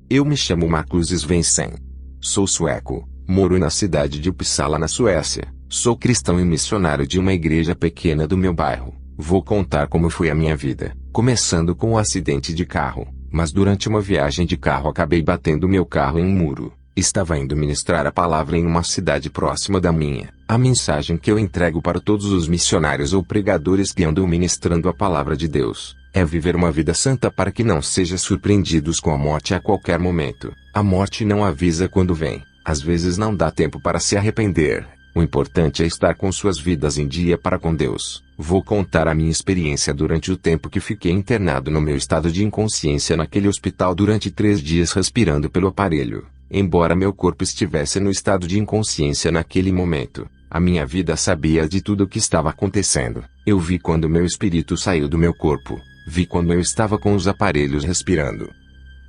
Eu me chamo Marcus Svensson. Sou sueco, moro na cidade de Uppsala, na Suécia. Sou cristão e missionário de uma igreja pequena do meu bairro. Vou contar como foi a minha vida, começando com um acidente de carro. Mas durante uma viagem de carro acabei batendo meu carro em um muro. Estava indo ministrar a palavra em uma cidade próxima da minha. A mensagem que eu entrego para todos os missionários ou pregadores que andam ministrando a palavra de Deus é viver uma vida santa para que não sejam surpreendidos com a morte a qualquer momento. A morte não avisa quando vem. Às vezes não dá tempo para se arrepender. O importante é estar com suas vidas em dia para com Deus. Vou contar a minha experiência durante o tempo que fiquei internado no meu estado de inconsciência naquele hospital durante 3 dias respirando pelo aparelho. Embora meu corpo estivesse no estado de inconsciência naquele momento, a minha vida sabia de tudo o que estava acontecendo. Eu vi quando meu espírito saiu do meu corpo. Vi quando eu estava com os aparelhos respirando.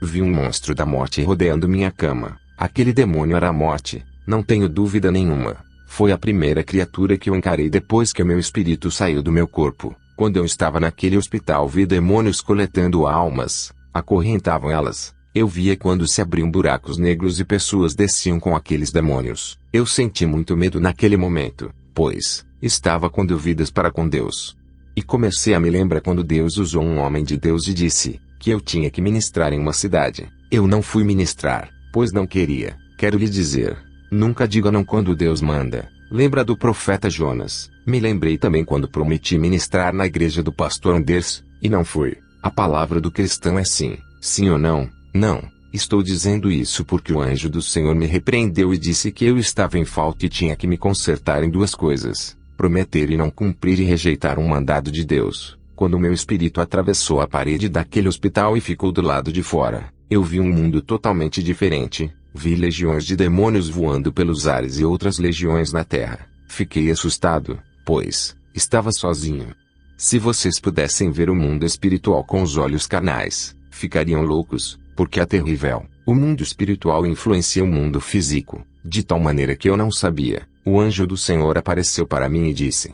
Vi um monstro da morte rodeando minha cama. Aquele demônio era a morte, não tenho dúvida nenhuma. Foi a primeira criatura que eu encarei depois que meu espírito saiu do meu corpo. Quando eu estava naquele hospital, vi demônios coletando almas, acorrentavam elas. Eu via quando se abriam buracos negros e pessoas desciam com aqueles demônios. Eu senti muito medo naquele momento, pois estava com dúvidas para com Deus. E comecei a me lembrar quando Deus usou um homem de Deus e disse que eu tinha que ministrar em uma cidade. Eu não fui ministrar, pois não queria. Quero lhe dizer, nunca diga não quando Deus manda. Lembra do profeta Jonas? Me lembrei também quando prometi ministrar na igreja do pastor Anders, e não fui. A palavra do cristão é sim, sim ou não. Não, estou dizendo isso porque o anjo do Senhor me repreendeu e disse que eu estava em falta e tinha que me consertar em 2 coisas: prometer e não cumprir e rejeitar um mandado de Deus. Quando meu espírito atravessou a parede daquele hospital e ficou do lado de fora, eu vi um mundo totalmente diferente. Vi legiões de demônios voando pelos ares e outras legiões na terra. Fiquei assustado, pois estava sozinho. Se vocês pudessem ver o mundo espiritual com os olhos carnais, ficariam loucos. Porque é terrível. O mundo espiritual influencia o mundo físico, de tal maneira que eu não sabia. O anjo do Senhor apareceu para mim e disse: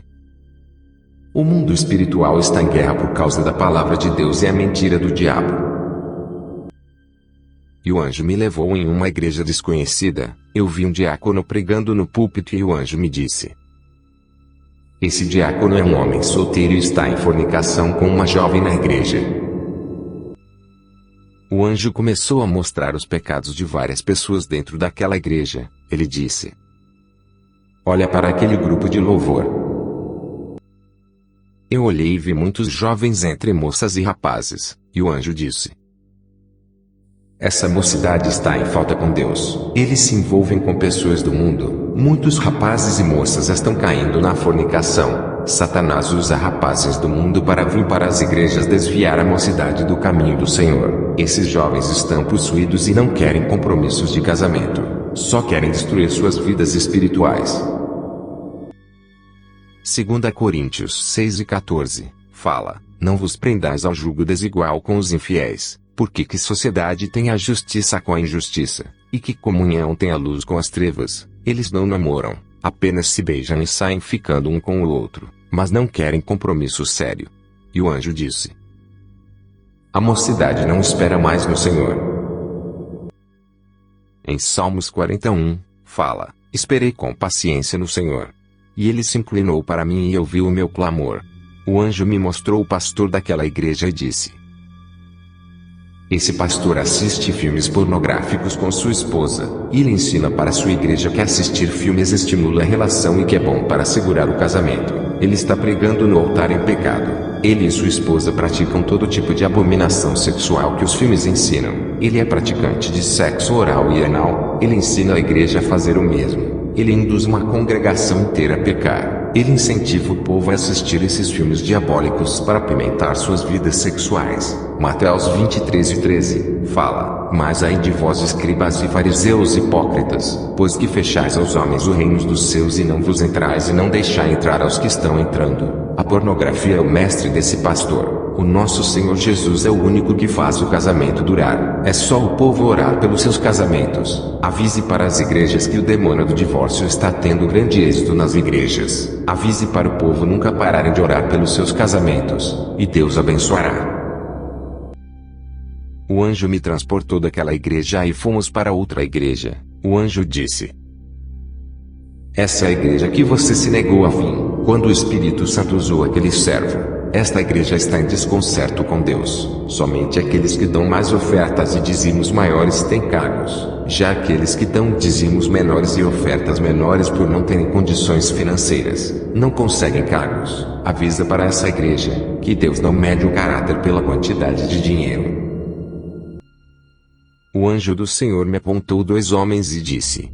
o mundo espiritual está em guerra por causa da palavra de Deus e a mentira do diabo. E o anjo me levou em uma igreja desconhecida. Eu vi um diácono pregando no púlpito e o anjo me disse: esse diácono é um homem solteiro e está em fornicação com uma jovem na igreja. O anjo começou a mostrar os pecados de várias pessoas dentro daquela igreja. Ele disse: olha para aquele grupo de louvor. Eu olhei e vi muitos jovens entre moças e rapazes, e o anjo disse: essa mocidade está em falta com Deus. Eles se envolvem com pessoas do mundo. Muitos rapazes e moças estão caindo na fornicação. Satanás usa rapazes do mundo para vir para as igrejas desviar a mocidade do caminho do Senhor. Esses jovens estão possuídos e não querem compromissos de casamento. Só querem destruir suas vidas espirituais. 2 Coríntios 6:14 fala: não vos prendais ao jugo desigual com os infiéis. Porque que sociedade tem a justiça com a injustiça? E que comunhão tem a luz com as trevas? Eles não namoram, apenas se beijam e saem ficando um com o outro, mas não querem compromisso sério. E o anjo disse: a mocidade não espera mais no Senhor. Em Salmos 41, fala: esperei com paciência no Senhor. E ele se inclinou para mim e ouviu o meu clamor. O anjo me mostrou o pastor daquela igreja e disse: esse pastor assiste filmes pornográficos com sua esposa, e ele ensina para sua igreja que assistir filmes estimula a relação e que é bom para segurar o casamento. Ele está pregando no altar em pecado. Ele e sua esposa praticam todo tipo de abominação sexual que os filmes ensinam. Ele é praticante de sexo oral e anal. Ele ensina a igreja a fazer o mesmo. Ele induz uma congregação inteira a pecar. Ele incentiva o povo a assistir esses filmes diabólicos para apimentar suas vidas sexuais. Mateus 23:13 fala: mas ai de vós, escribas e fariseus hipócritas, pois que fechais aos homens o reino dos seus e não vos entrais e não deixai entrar aos que estão entrando. A pornografia é o mestre desse pastor. O nosso Senhor Jesus é o único que faz o casamento durar. É só o povo orar pelos seus casamentos. Avise para as igrejas que o demônio do divórcio está tendo grande êxito nas igrejas. Avise para o povo nunca pararem de orar pelos seus casamentos, e Deus abençoará. O anjo me transportou daquela igreja e fomos para outra igreja. O anjo disse: essa é a igreja que você se negou a vir, quando o Espírito Santo usou aquele servo. Esta igreja está em desconcerto com Deus. Somente aqueles que dão mais ofertas e dizimos maiores têm cargos. Já aqueles que dão dizimos menores e ofertas menores por não terem condições financeiras, não conseguem cargos. Avisa para essa igreja, que Deus não mede o caráter pela quantidade de dinheiro. O anjo do Senhor me apontou 2 homens e disse: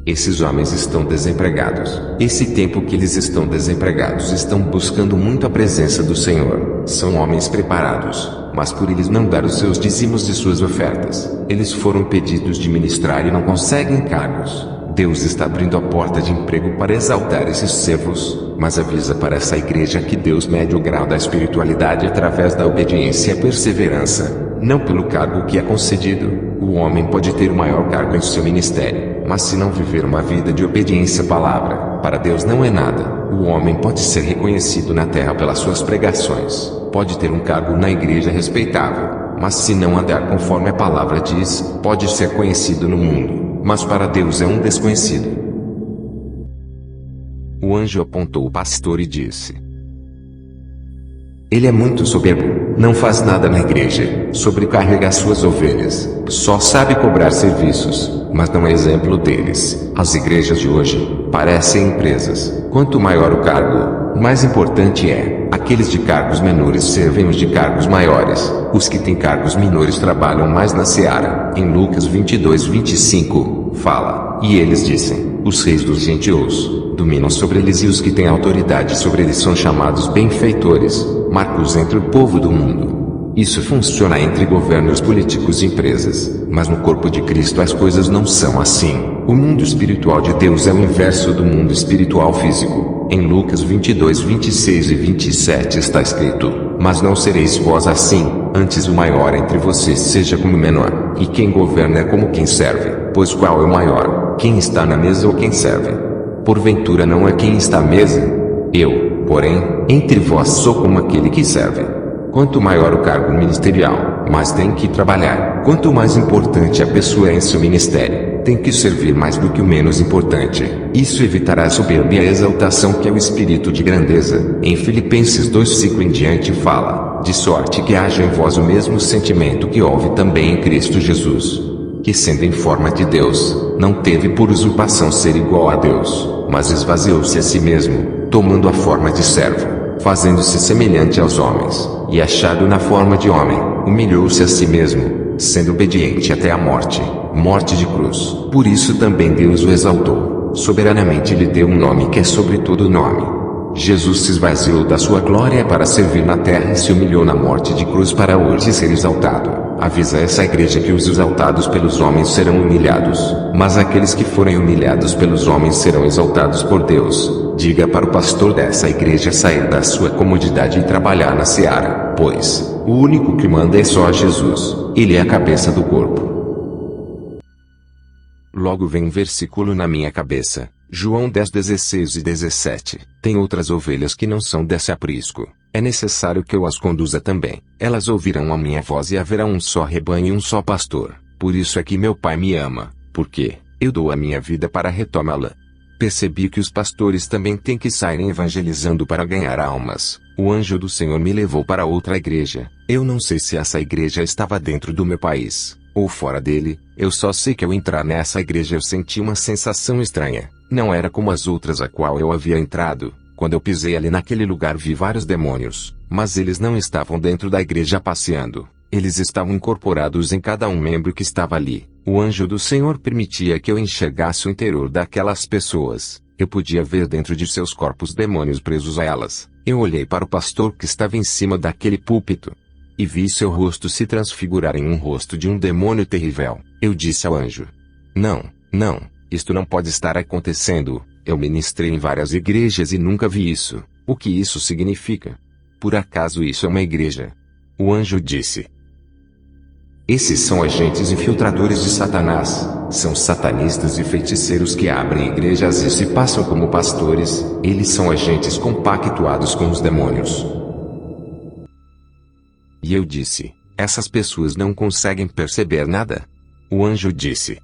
esses homens estão desempregados. Esse tempo que eles estão desempregados estão buscando muito a presença do Senhor. São homens preparados, mas por eles não dar os seus dízimos e suas ofertas, eles foram impedidos de ministrar e não conseguem cargos. Deus está abrindo a porta de emprego para exaltar esses servos, mas avisa para essa igreja que Deus mede o grau da espiritualidade através da obediência e perseverança, não pelo cargo que é concedido. O homem pode ter o maior cargo em seu ministério, mas se não viver uma vida de obediência à palavra, para Deus não é nada. O homem pode ser reconhecido na terra pelas suas pregações, pode ter um cargo na igreja respeitável, mas se não andar conforme a palavra diz, pode ser conhecido no mundo, mas para Deus é um desconhecido. O anjo apontou o pastor e disse: ele é muito soberbo, não faz nada na igreja, sobrecarrega suas ovelhas, só sabe cobrar serviços, mas não é exemplo deles. As igrejas de hoje parecem empresas. Quanto maior o cargo, mais importante é. Aqueles de cargos menores servem os de cargos maiores. Os que têm cargos menores trabalham mais na seara. Em Lucas 22:25, fala: e eles dizem: os reis dos gentios dominam sobre eles e os que têm autoridade sobre eles são chamados benfeitores. Marcos entre o povo do mundo. Isso funciona entre governos políticos e empresas, mas no corpo de Cristo as coisas não são assim. O mundo espiritual de Deus é o inverso do mundo espiritual físico. Em Lucas 22:26 e 27 está escrito: mas não sereis vós assim, antes o maior entre vocês seja como o menor, e quem governa é como quem serve, pois qual é o maior, quem está na mesa ou quem serve? Porventura não é quem está à mesa? Eu, porém, entre vós sou como aquele que serve. Quanto maior o cargo ministerial, mais tem que trabalhar. Quanto mais importante a pessoa é em seu ministério, tem que servir mais do que o menos importante. Isso evitará a soberba e a exaltação que é o espírito de grandeza. Em Filipenses 2:5 em diante fala: de sorte que haja em vós o mesmo sentimento que houve também em Cristo Jesus, que sendo em forma de Deus, não teve por usurpação ser igual a Deus, mas esvaziou-se a si mesmo, tomando a forma de servo, fazendo-se semelhante aos homens, e achado na forma de homem, humilhou-se a si mesmo, sendo obediente até a morte, morte de cruz. Por isso também Deus o exaltou, soberanamente lhe deu um nome que é sobre todo nome. Jesus se esvaziou da sua glória para servir na terra e se humilhou na morte de cruz para hoje ser exaltado. Avisa essa igreja que os exaltados pelos homens serão humilhados, mas aqueles que forem humilhados pelos homens serão exaltados por Deus. Diga para o pastor dessa igreja sair da sua comodidade e trabalhar na seara, pois o único que manda é só Jesus. Ele é a cabeça do corpo. Logo vem um versículo na minha cabeça. João 10:16 e 17. Tem outras ovelhas que não são desse aprisco. É necessário que eu as conduza também. Elas ouvirão a minha voz e haverá um só rebanho e um só pastor. Por isso é que meu Pai me ama, porque eu dou a minha vida para retomá-la. Percebi que os pastores também têm que sair evangelizando para ganhar almas. O anjo do Senhor me levou para outra igreja. Eu não sei se essa igreja estava dentro do meu país, ou fora dele. Eu só sei que ao entrar nessa igreja eu senti uma sensação estranha. Não era como as outras a qual eu havia entrado. Quando eu pisei ali naquele lugar vi vários demônios, mas eles não estavam dentro da igreja passeando. Eles estavam incorporados em cada um membro que estava ali. O anjo do Senhor permitia que eu enxergasse o interior daquelas pessoas. Eu podia ver dentro de seus corpos demônios presos a elas. Eu olhei para o pastor que estava em cima daquele púlpito e vi seu rosto se transfigurar em um rosto de um demônio terrível. Eu disse ao anjo: não, isto não pode estar acontecendo. Eu ministrei em várias igrejas e nunca vi isso. O que isso significa? Por acaso isso é uma igreja? O anjo disse: esses são agentes infiltradores de Satanás. São satanistas e feiticeiros que abrem igrejas e se passam como pastores. Eles são agentes compactuados com os demônios. E eu disse: Essas pessoas não conseguem perceber nada. O anjo disse: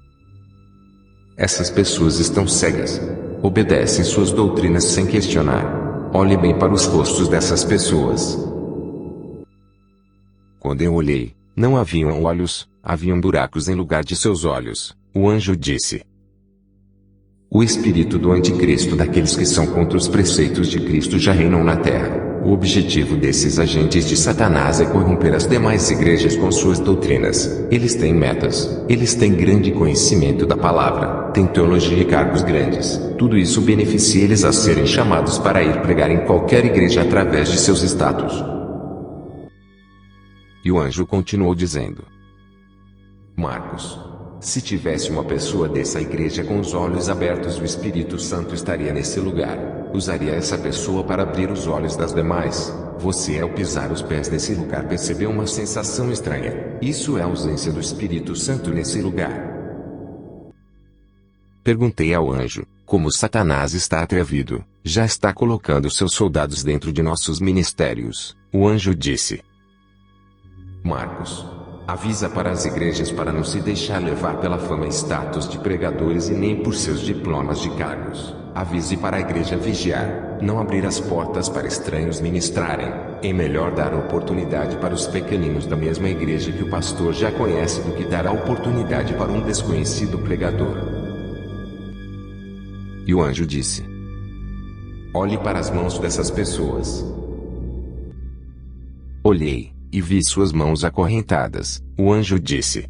essas pessoas estão cegas. Obedecem suas doutrinas sem questionar. Olhe bem para os rostos dessas pessoas. Quando eu olhei, não haviam olhos, haviam buracos em lugar de seus olhos. O anjo disse: o espírito do anticristo, daqueles que são contra os preceitos de Cristo, já reinam na terra. O objetivo desses agentes de Satanás é corromper as demais igrejas com suas doutrinas. Eles têm metas. Eles têm grande conhecimento da palavra. Têm teologia e cargos grandes. Tudo isso beneficia eles a serem chamados para ir pregar em qualquer igreja através de seus status. E o anjo continuou dizendo: Marcos, se tivesse uma pessoa dessa igreja com os olhos abertos, o Espírito Santo estaria nesse lugar. Usaria essa pessoa para abrir os olhos das demais. Você, ao pisar os pés nesse lugar, percebeu uma sensação estranha. Isso é a ausência do Espírito Santo nesse lugar. Perguntei ao anjo: como Satanás está atrevido, já está colocando seus soldados dentro de nossos ministérios. O anjo disse: Marcos, avisa para as igrejas para não se deixar levar pela fama e status de pregadores e nem por seus diplomas de cargos. Avise para a igreja vigiar, não abrir as portas para estranhos ministrarem. É melhor dar oportunidade para os pequeninos da mesma igreja que o pastor já conhece do que dar a oportunidade para um desconhecido pregador. E o anjo disse: olhe para as mãos dessas pessoas. Olhei, e vi suas mãos acorrentadas. O anjo disse: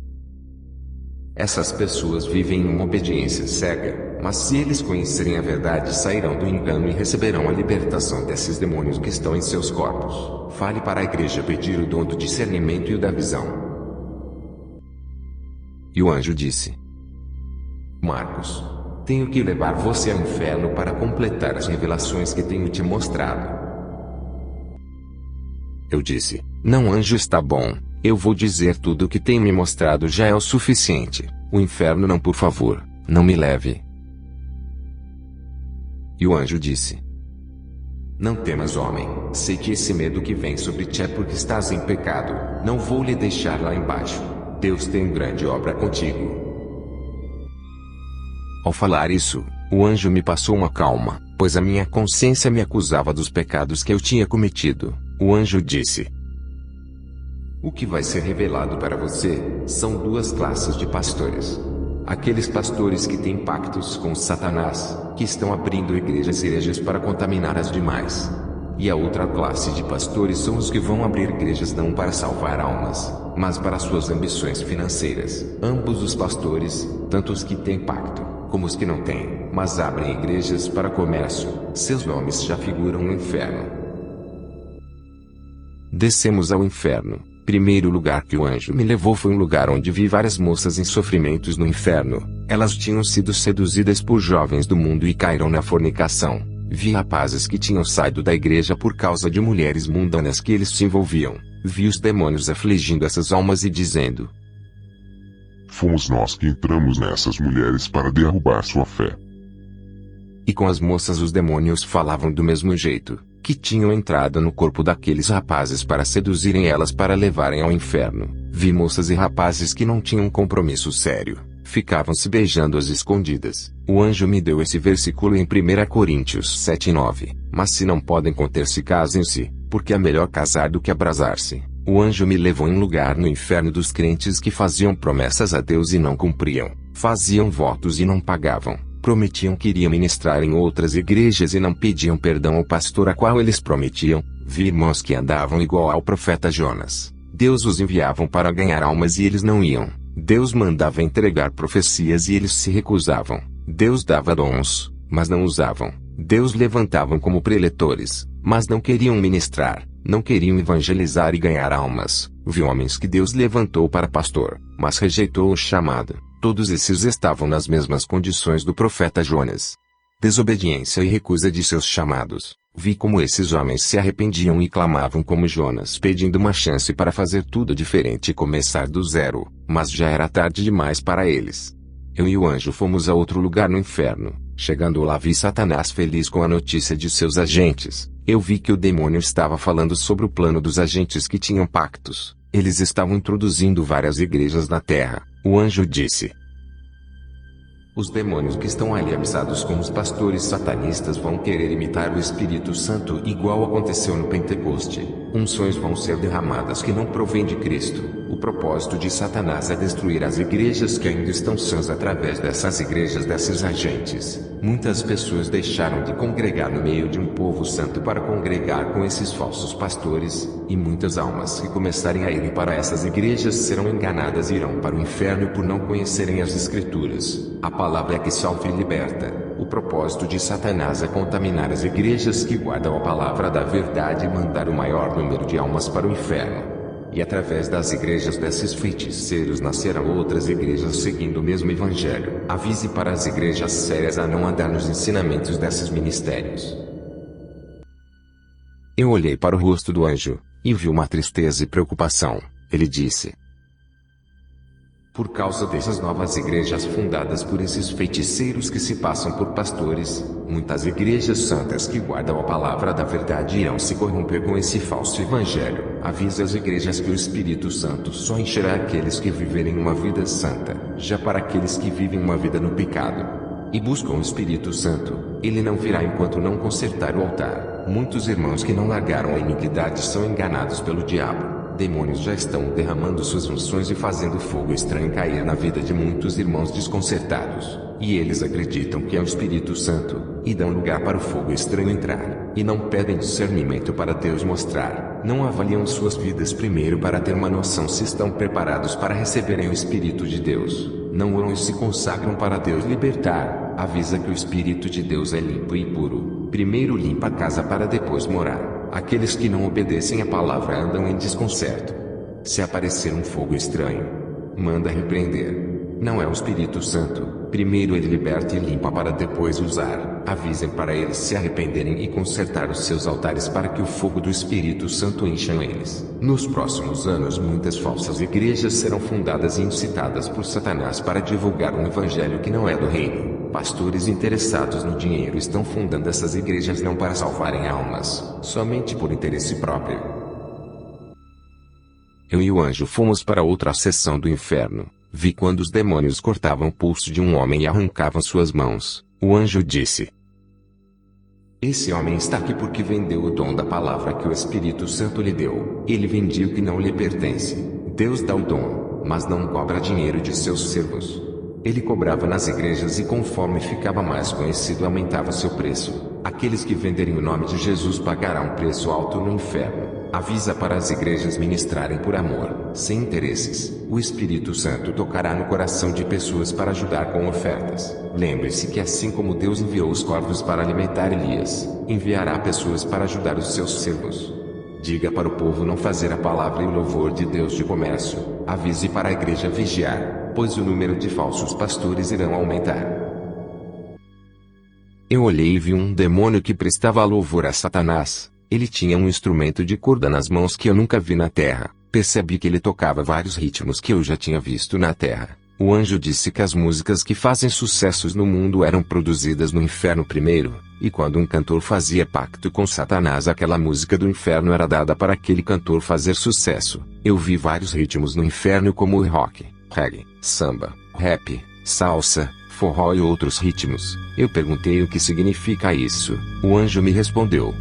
essas pessoas vivem em uma obediência cega, mas se eles conhecerem a verdade, sairão do engano e receberão a libertação desses demônios que estão em seus corpos. Fale para a igreja pedir o dom do discernimento e o da visão. E o anjo disse: Marcos, tenho que levar você ao inferno para completar as revelações que tenho te mostrado. Eu disse: não, anjo, está bom. Eu vou dizer tudo o que tem me mostrado já é o suficiente. O inferno não, por favor, não me leve. E o anjo disse: não temas, homem. Sei que esse medo que vem sobre ti é porque estás em pecado. Não vou lhe deixar lá embaixo. Deus tem grande obra contigo. Ao falar isso, o anjo me passou uma calma, pois a minha consciência me acusava dos pecados que eu tinha cometido. O anjo disse: o que vai ser revelado para você são duas classes de pastores. Aqueles pastores que têm pactos com Satanás, que estão abrindo igrejas hereges para contaminar as demais. E a outra classe de pastores são os que vão abrir igrejas não para salvar almas, mas para suas ambições financeiras. Ambos os pastores, tanto os que têm pacto, como os que não têm, mas abrem igrejas para comércio, seus nomes já figuram no inferno. Descemos ao inferno. Primeiro lugar que o anjo me levou foi um lugar onde vi várias moças em sofrimentos no inferno. Elas tinham sido seduzidas por jovens do mundo e caíram na fornicação. Vi rapazes que tinham saído da igreja por causa de mulheres mundanas que eles se envolviam. Vi os demônios afligindo essas almas e dizendo: fomos nós que entramos nessas mulheres para derrubar sua fé. E com as moças os demônios falavam do mesmo jeito, que tinham entrado no corpo daqueles rapazes para seduzirem elas para levarem ao inferno. Vi moças e rapazes que não tinham compromisso sério, ficavam se beijando às escondidas. O anjo me deu esse versículo em 1 Coríntios 7:9. Mas se não podem conter-se, casem-se, porque é melhor casar do que abrasar-se. O anjo me levou em um lugar no inferno dos crentes que faziam promessas a Deus e não cumpriam, faziam votos e não pagavam. Prometiam que iriam ministrar em outras igrejas e não pediam perdão ao pastor a qual eles prometiam. Vi irmãos que andavam igual ao profeta Jonas. Deus os enviava para ganhar almas e eles não iam. Deus mandava entregar profecias e eles se recusavam. Deus dava dons, mas não usavam. Deus levantavam como preletores, mas não queriam ministrar, não queriam evangelizar e ganhar almas. Vi homens que Deus levantou para pastor, mas rejeitou o chamado. Todos esses estavam nas mesmas condições do profeta Jonas. Desobediência e recusa de seus chamados. Vi como esses homens se arrependiam e clamavam como Jonas, pedindo uma chance para fazer tudo diferente e começar do zero, mas já era tarde demais para eles. Eu e o anjo fomos a outro lugar no inferno. Chegando lá, vi Satanás feliz com a notícia de seus agentes. Eu vi que o demônio estava falando sobre o plano dos agentes que tinham pactos. Eles estavam introduzindo várias igrejas na terra. O anjo disse: os demônios que estão ali avisados com os pastores satanistas vão querer imitar o Espírito Santo igual aconteceu no Pentecoste. Unções vão ser derramadas que não provêm de Cristo. O propósito de Satanás é destruir as igrejas que ainda estão sãs através dessas igrejas desses agentes. Muitas pessoas deixaram de congregar no meio de um povo santo para congregar com esses falsos pastores, e muitas almas que começarem a ir para essas igrejas serão enganadas e irão para o inferno por não conhecerem as Escrituras. A palavra é que salva e liberta. O propósito de Satanás é contaminar as igrejas que guardam a palavra da verdade e mandar o maior número de almas para o inferno. E através das igrejas desses feiticeiros nascerão outras igrejas seguindo o mesmo evangelho. Avise para as igrejas sérias a não andar nos ensinamentos desses ministérios. Eu olhei para o rosto do anjo, e vi uma tristeza e preocupação. Ele disse: por causa dessas novas igrejas fundadas por esses feiticeiros que se passam por pastores, muitas igrejas santas que guardam a palavra da verdade irão se corromper com esse falso evangelho. Avisa as igrejas que o Espírito Santo só encherá aqueles que viverem uma vida santa. Já para aqueles que vivem uma vida no pecado e buscam o Espírito Santo, ele não virá enquanto não consertar o altar. Muitos irmãos que não largaram a iniquidade são enganados pelo diabo. Demônios já estão derramando suas unções e fazendo fogo estranho cair na vida de muitos irmãos desconcertados. E eles acreditam que é o Espírito Santo, e dão lugar para o fogo estranho entrar. E não pedem discernimento para Deus mostrar. Não avaliam suas vidas primeiro para ter uma noção se estão preparados para receberem o Espírito de Deus. Não oram e se consagram para Deus libertar. Avisa que o Espírito de Deus é limpo e puro. Primeiro limpa a casa para depois morar. Aqueles que não obedecem à palavra andam em desconcerto. Se aparecer um fogo estranho, manda repreender. Não é o Espírito Santo. Primeiro ele liberta e limpa para depois usar. Avisem para eles se arrependerem e consertar os seus altares para que o fogo do Espírito Santo encha eles. Nos próximos anos muitas falsas igrejas serão fundadas e incitadas por Satanás para divulgar um evangelho que não é do reino. Pastores interessados no dinheiro estão fundando essas igrejas não para salvarem almas, somente por interesse próprio. Eu e o anjo fomos para outra seção do inferno. Vi quando os demônios cortavam o pulso de um homem e arrancavam suas mãos. O anjo disse: esse homem está aqui porque vendeu o dom da palavra que o Espírito Santo lhe deu. Ele vendia o que não lhe pertence. Deus dá o dom, mas não cobra dinheiro de seus servos. Ele cobrava nas igrejas e conforme ficava mais conhecido aumentava seu preço. Aqueles que venderem o nome de Jesus pagarão um preço alto no inferno. Avisa para as igrejas ministrarem por amor, sem interesses. O Espírito Santo tocará no coração de pessoas para ajudar com ofertas. Lembre-se que assim como Deus enviou os corvos para alimentar Elias, enviará pessoas para ajudar os seus servos. Diga para o povo não fazer a palavra e o louvor de Deus de comércio. Avise para a igreja vigiar, pois o número de falsos pastores irão aumentar. Eu olhei e vi um demônio que prestava louvor a Satanás. Ele tinha um instrumento de corda nas mãos que eu nunca vi na terra. Percebi que ele tocava vários ritmos que eu já tinha visto na terra. O anjo disse que as músicas que fazem sucessos no mundo eram produzidas no inferno primeiro, e quando um cantor fazia pacto com Satanás, aquela música do inferno era dada para aquele cantor fazer sucesso. Eu vi vários ritmos no inferno como o rock, reggae, samba, rap, salsa, forró e outros ritmos. Eu perguntei o que significa isso. O anjo me respondeu: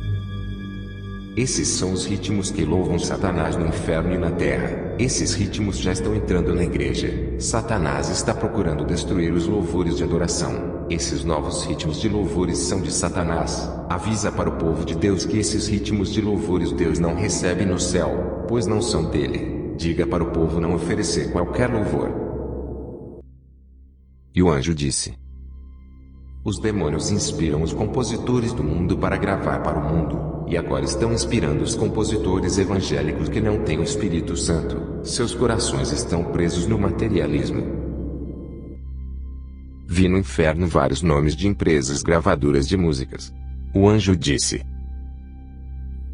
esses são os ritmos que louvam Satanás no inferno e na terra. Esses ritmos já estão entrando na igreja. Satanás está procurando destruir os louvores de adoração. Esses novos ritmos de louvores são de Satanás. Avisa para o povo de Deus que esses ritmos de louvores Deus não recebe no céu, pois não são dele. Diga para o povo não oferecer qualquer louvor. E o anjo disse: os demônios inspiram os compositores do mundo para gravar para o mundo, e agora estão inspirando os compositores evangélicos que não têm o Espírito Santo. Seus corações estão presos no materialismo. Vi no inferno vários nomes de empresas gravadoras de músicas. O anjo disse: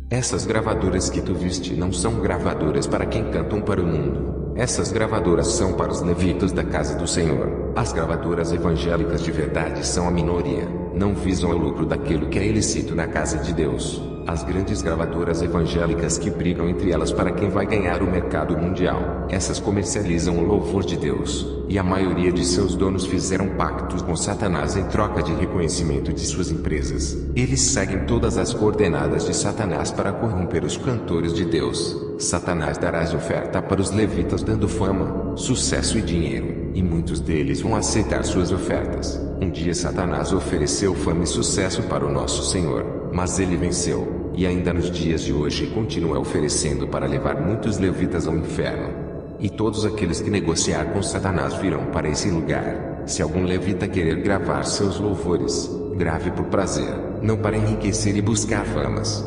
essas gravadoras que tu viste não são gravadoras para quem cantam para o mundo. Essas gravadoras são para os levitas da casa do Senhor. As gravadoras evangélicas de verdade são a minoria. Não visam o lucro daquilo que é ilícito na casa de Deus. As grandes gravadoras evangélicas que brigam entre elas para quem vai ganhar o mercado mundial. Essas comercializam o louvor de Deus. E a maioria de seus donos fizeram pactos com Satanás em troca de reconhecimento de suas empresas. Eles seguem todas as coordenadas de Satanás para corromper os cantores de Deus. Satanás dará de oferta para os levitas dando fama, sucesso e dinheiro. E muitos deles vão aceitar suas ofertas. Um dia Satanás ofereceu fama e sucesso para o nosso Senhor, mas ele venceu. E ainda nos dias de hoje continua oferecendo para levar muitos levitas ao inferno. E todos aqueles que negociar com Satanás virão para esse lugar. Se algum levita querer gravar seus louvores, grave por prazer, não para enriquecer e buscar famas.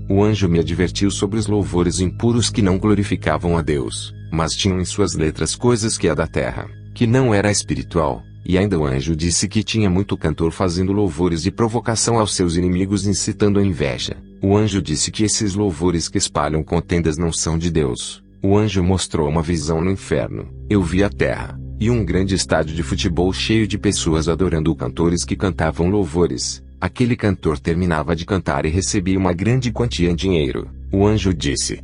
O anjo me advertiu sobre os louvores impuros que não glorificavam a Deus, mas tinham em suas letras coisas que é da terra, que não era espiritual. E ainda o anjo disse que tinha muito cantor fazendo louvores de provocação aos seus inimigos incitando a inveja. O anjo disse que esses louvores que espalham contendas não são de Deus. O anjo mostrou uma visão no inferno. Eu vi a terra, e um grande estádio de futebol cheio de pessoas adorando cantores que cantavam louvores. Aquele cantor terminava de cantar e recebia uma grande quantia em dinheiro. O anjo disse: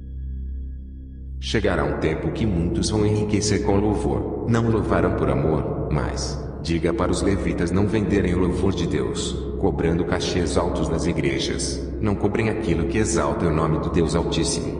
chegará um tempo que muitos vão enriquecer com louvor. Não louvaram por amor, mas diga para os levitas não venderem o louvor de Deus, cobrando cachês altos nas igrejas. Não cobrem aquilo que exalta o nome do Deus Altíssimo.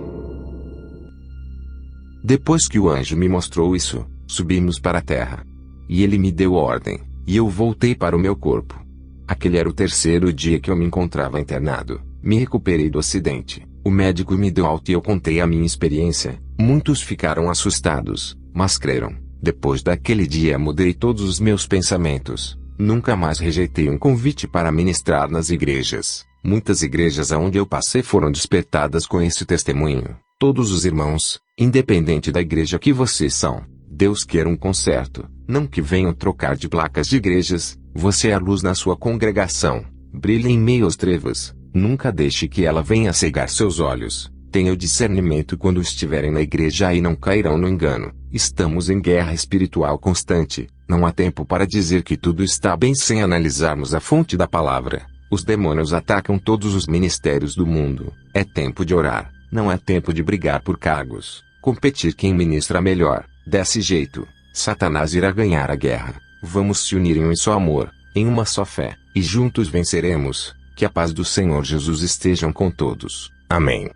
Depois que o anjo me mostrou isso, subimos para a terra. E ele me deu ordem, e eu voltei para o meu corpo. Aquele era o terceiro dia que eu me encontrava internado. Me recuperei do acidente. O médico me deu alta e eu contei a minha experiência. Muitos ficaram assustados, mas creram. Depois daquele dia mudei todos os meus pensamentos. Nunca mais rejeitei um convite para ministrar nas igrejas. Muitas igrejas aonde eu passei foram despertadas com esse testemunho. Todos os irmãos, independente da igreja que vocês são, Deus quer um conserto, não que venham trocar de placas de igrejas. Você é a luz na sua congregação. Brilhe em meio às trevas. Nunca deixe que ela venha cegar seus olhos. Tenha o discernimento quando estiverem na igreja e não cairão no engano. Estamos em guerra espiritual constante. Não há tempo para dizer que tudo está bem sem analisarmos a fonte da palavra. Os demônios atacam todos os ministérios do mundo. É tempo de orar. Não é tempo de brigar por cargos. Competir quem ministra melhor. Desse jeito, Satanás irá ganhar a guerra. Vamos se unir em um só amor, em uma só fé, e juntos venceremos. Que a paz do Senhor Jesus esteja com todos. Amém.